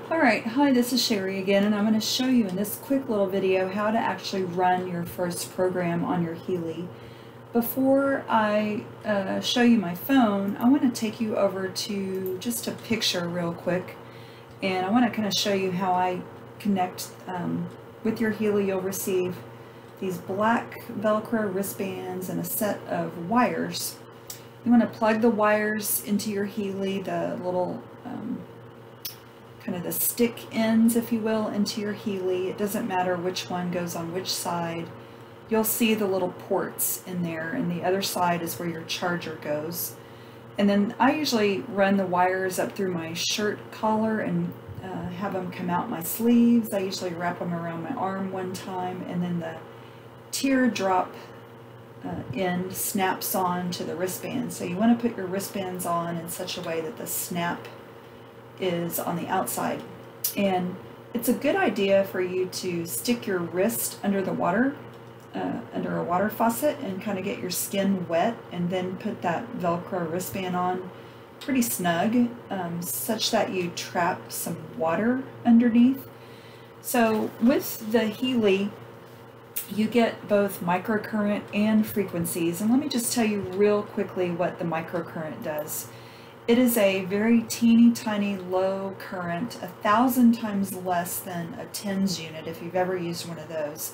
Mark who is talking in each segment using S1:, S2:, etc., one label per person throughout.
S1: Alright, hi, this is Sherry again, and I'm going to show you in this quick little video how to actually run your first program on your Healy. Before I show you my phone, I want to take you over to just a picture real quick, and I want to kind of show you how I connect with your Healy. You'll receive these black Velcro wristbands and a set of wires. You want to plug the wires into your Healy, the little kind of the stick ends, if you will, into your Healy. It doesn't matter which one goes on which side. You'll see the little ports in there, and the other side is where your charger goes. And then I usually run the wires up through my shirt collar and have them come out my sleeves. I usually wrap them around my arm one time, and then the teardrop end snaps on to the wristband. So you want to put your wristbands on in such a way that the snap is on the outside. And it's a good idea for you to stick your wrist under the water, under a water faucet, and kind of get your skin wet, and then put that Velcro wristband on pretty snug, such that you trap some water underneath. So with the Healy, you get both microcurrent and frequencies, and let me just tell you real quickly what the microcurrent does. It is a very teeny tiny low current, 1,000 times less than a TENS unit if you've ever used one of those.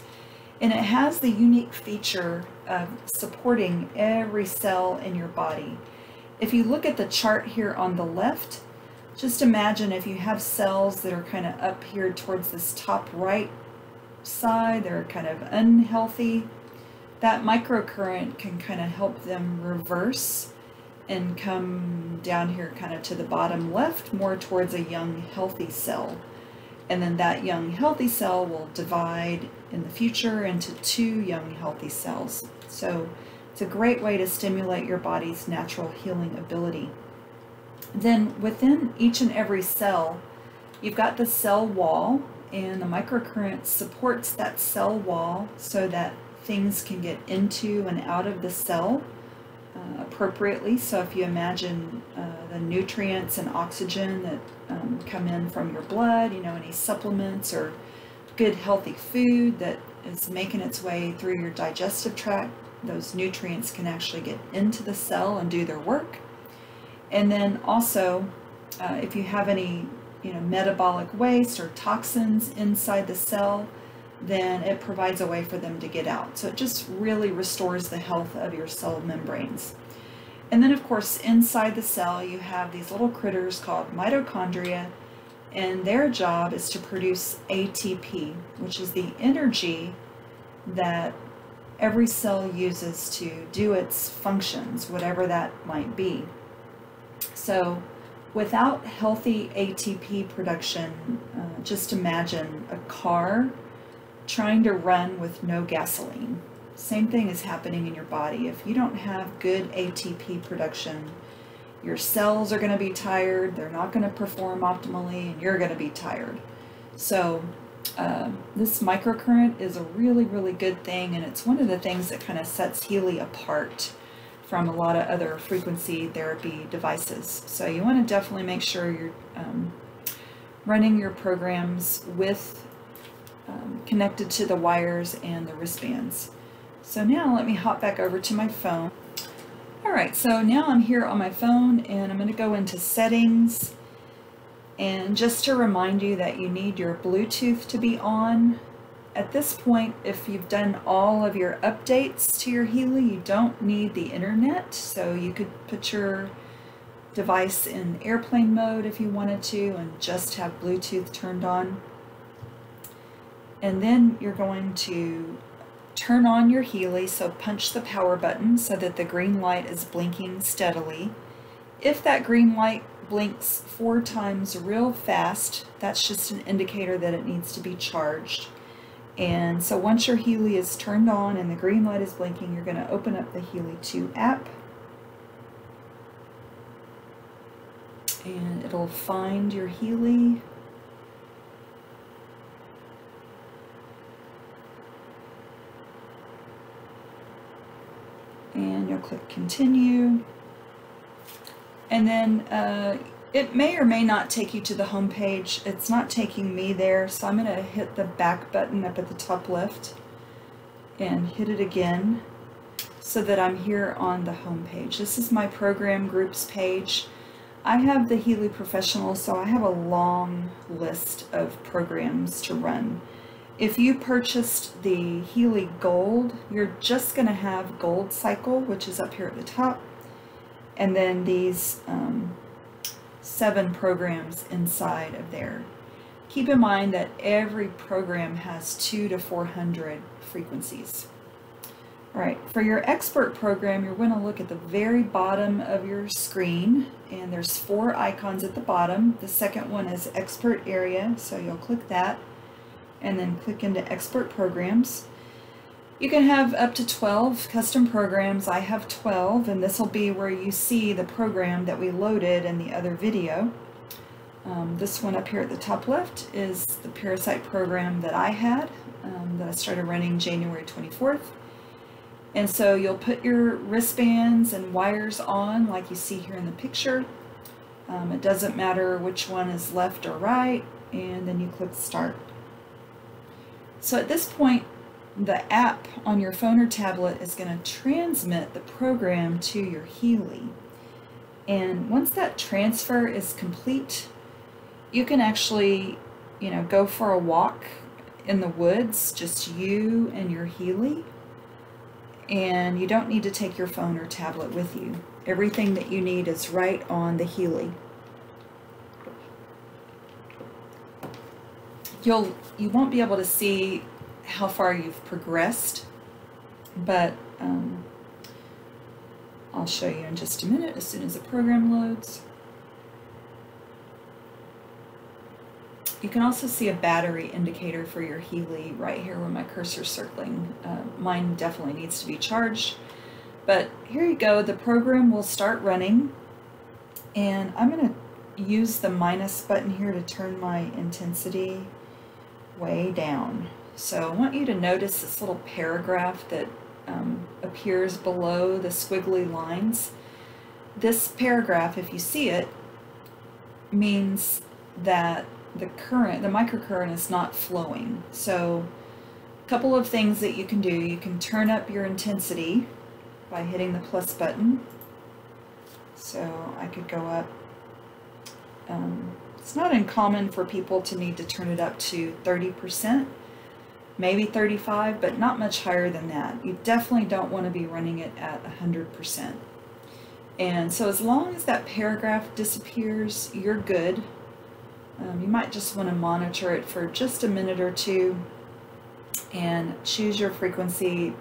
S1: And it has the unique feature of supporting every cell in your body. If you look at the chart here on the left, just imagine if you have cells that are kind of up here towards this top right side, they're kind of unhealthy, that microcurrent can kind of help them reverse and come down here kind of to the bottom left, more towards a young healthy cell. And then that young healthy cell will divide in the future into two young healthy cells. So it's a great way to stimulate your body's natural healing ability. Then within each and every cell, you've got the cell wall, and the microcurrent supports that cell wall so that things can get into and out of the cell appropriately. So if you imagine the nutrients and oxygen that come in from your blood, any supplements or good healthy food that is making its way through your digestive tract, those nutrients can actually get into the cell and do their work. And then also if you have any metabolic waste or toxins inside the cell, then it provides a way for them to get out. So it just really restores the health of your cell membranes. And then of course inside the cell you have these little critters called mitochondria, and their job is to produce ATP, which is the energy that every cell uses to do its functions, whatever that might be. So without healthy ATP production, just imagine a car trying to run with no gasoline. Same thing is happening in your body. If you don't have good ATP production, your cells are going to be tired, they're not going to perform optimally, and you're going to be tired. So this microcurrent is a really, really good thing, and it's one of the things that kind of sets Healy apart from a lot of other frequency therapy devices. So you want to definitely make sure you're running your programs with connected to the wires and the wristbands. So now let me hop back over to my phone. Alright, so now I'm here on my phone, and I'm going to go into settings, and just to remind you that you need your Bluetooth to be on. At this point, if you've done all of your updates to your Healy, you don't need the internet, so you could put your device in airplane mode if you wanted to and just have Bluetooth turned on. And then you're going to turn on your Healy, so punch the power button so that the green light is blinking steadily. If that green light blinks 4 times real fast, that's just an indicator that it needs to be charged. And so once your Healy is turned on and the green light is blinking, you're going to open up the Healy 2 app, and it'll find your Healy. And you'll click continue, and then It may or may not take you to the home page. It's not taking me there, so I'm going to hit the back button up at the top left and hit it again so that I'm here on the home page. This is my program groups page. I have the Healy Professional, so I have a long list of programs to run. If you purchased the Healy Gold, you're just going to have Gold Cycle, which is up here at the top, and then these 7 programs inside of there. Keep in mind that every program has 200 to 400 frequencies. All right, for your expert program, you're going to look at the very bottom of your screen, and there's 4 icons at the bottom. The second one is expert area, so you'll click that and then click into expert programs. You can have up to 12 custom programs. I have 12, and this will be where you see the program that we loaded in the other video. This one up here at the top left is the parasite program that I had, that I started running January 24th. And so you'll put your wristbands and wires on like you see here in the picture. It doesn't matter which one is left or right, and then you click start. So at this point, the app on your phone or tablet is going to transmit the program to your Healy. And once that transfer is complete, you can actually, go for a walk in the woods, just you and your Healy. And you don't need to take your phone or tablet with you. Everything that you need is right on the Healy. You won't be able to see how far you've progressed, but I'll show you in just a minute as soon as the program loads. You can also see a battery indicator for your Healy right here where my cursor's circling. Mine definitely needs to be charged, but here you go. The program will start running, and I'm going to use the minus button here to turn my intensity way down. So I want you to notice this little paragraph that appears below the squiggly lines. This paragraph, if you see it, means that the microcurrent is not flowing. So a couple of things that you can do. You can turn up your intensity by hitting the plus button. So I could go up. It's not uncommon for people to need to turn it up to 30%, maybe 35%, but not much higher than that. You definitely don't want to be running it at 100%. And so as long as that paragraph disappears, you're good. You might just want to monitor it for just a minute or two and choose your frequency.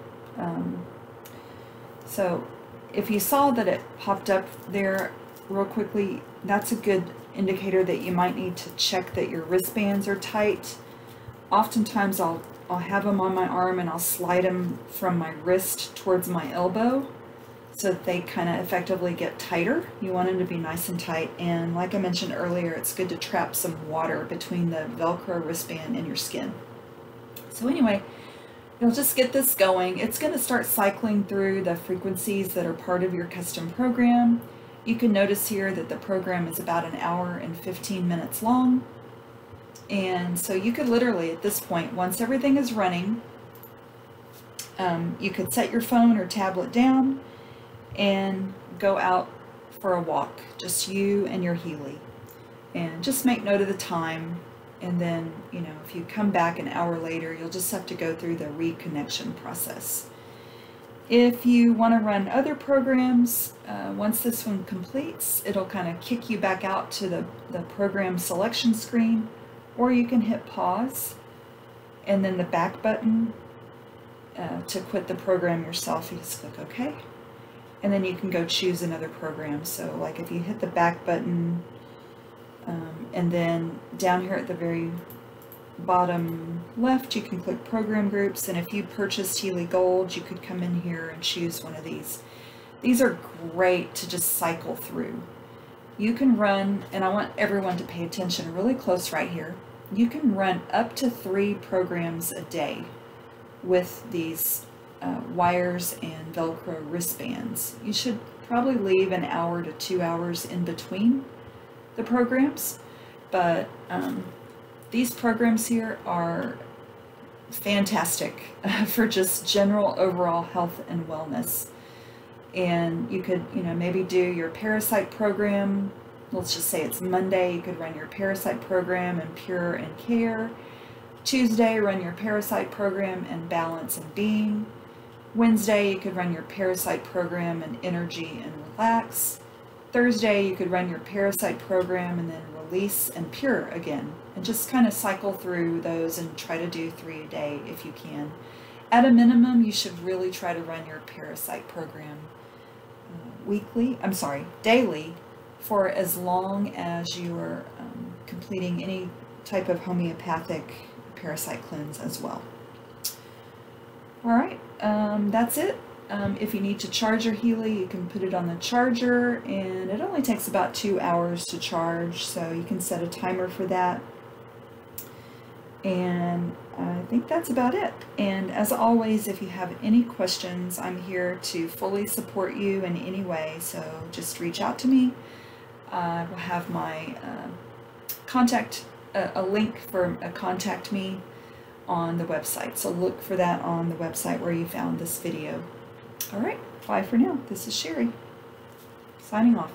S1: So if you saw that it popped up there real quickly, that's a good indicator that you might need to check that your wristbands are tight. Oftentimes I'll have them on my arm and I'll slide them from my wrist towards my elbow so that they kind of effectively get tighter. You want them to be nice and tight, and like I mentioned earlier, it's good to trap some water between the Velcro wristband and your skin. So anyway, you'll just get this going. It's going to start cycling through the frequencies that are part of your custom program. You can notice here that the program is about 1 hour and 15 minutes long. And so you could literally, at this point, once everything is running, you could set your phone or tablet down and go out for a walk, just you and your Healy. And just make note of the time, and then, if you come back 1 hour later, you'll just have to go through the reconnection process. If you want to run other programs, once this one completes, it'll kind of kick you back out to the program selection screen, or you can hit pause and then the back button to quit the program yourself. You just click OK, and then you can go choose another program. So like if you hit the back button, and then down here at the very bottom left, you can click program groups, and if you purchased Healy Gold, you could come in here and choose one of these. These are great to just cycle through. You can run, and I want everyone to pay attention really close right here, you can run up to 3 programs a day with these wires and Velcro wristbands. You should probably leave 1 hour to 2 hours in between the programs, but these programs here are fantastic for just general overall health and wellness. And you could, maybe do your parasite program. Let's just say it's Monday, you could run your parasite program in Pure and Care. Tuesday, run your parasite program in Balance and Being. Wednesday, you could run your parasite program in Energy and Relax. Thursday, you could run your parasite program and then Release and Pure again. And just kind of cycle through those and try to do 3 a day if you can. At a minimum, you should really try to run your parasite program daily, for as long as you are completing any type of homeopathic parasite cleanse as well. All right, that's it. If you need to charge your Healy, you can put it on the charger, and it only takes about 2 hours to charge, so you can set a timer for that. And I think that's about it. And as always, if you have any questions, I'm here to fully support you in any way, so just reach out to me. I will have my a link for a contact me on the website, so look for that on the website where you found this video. All right, bye for now. This is Sherry, signing off.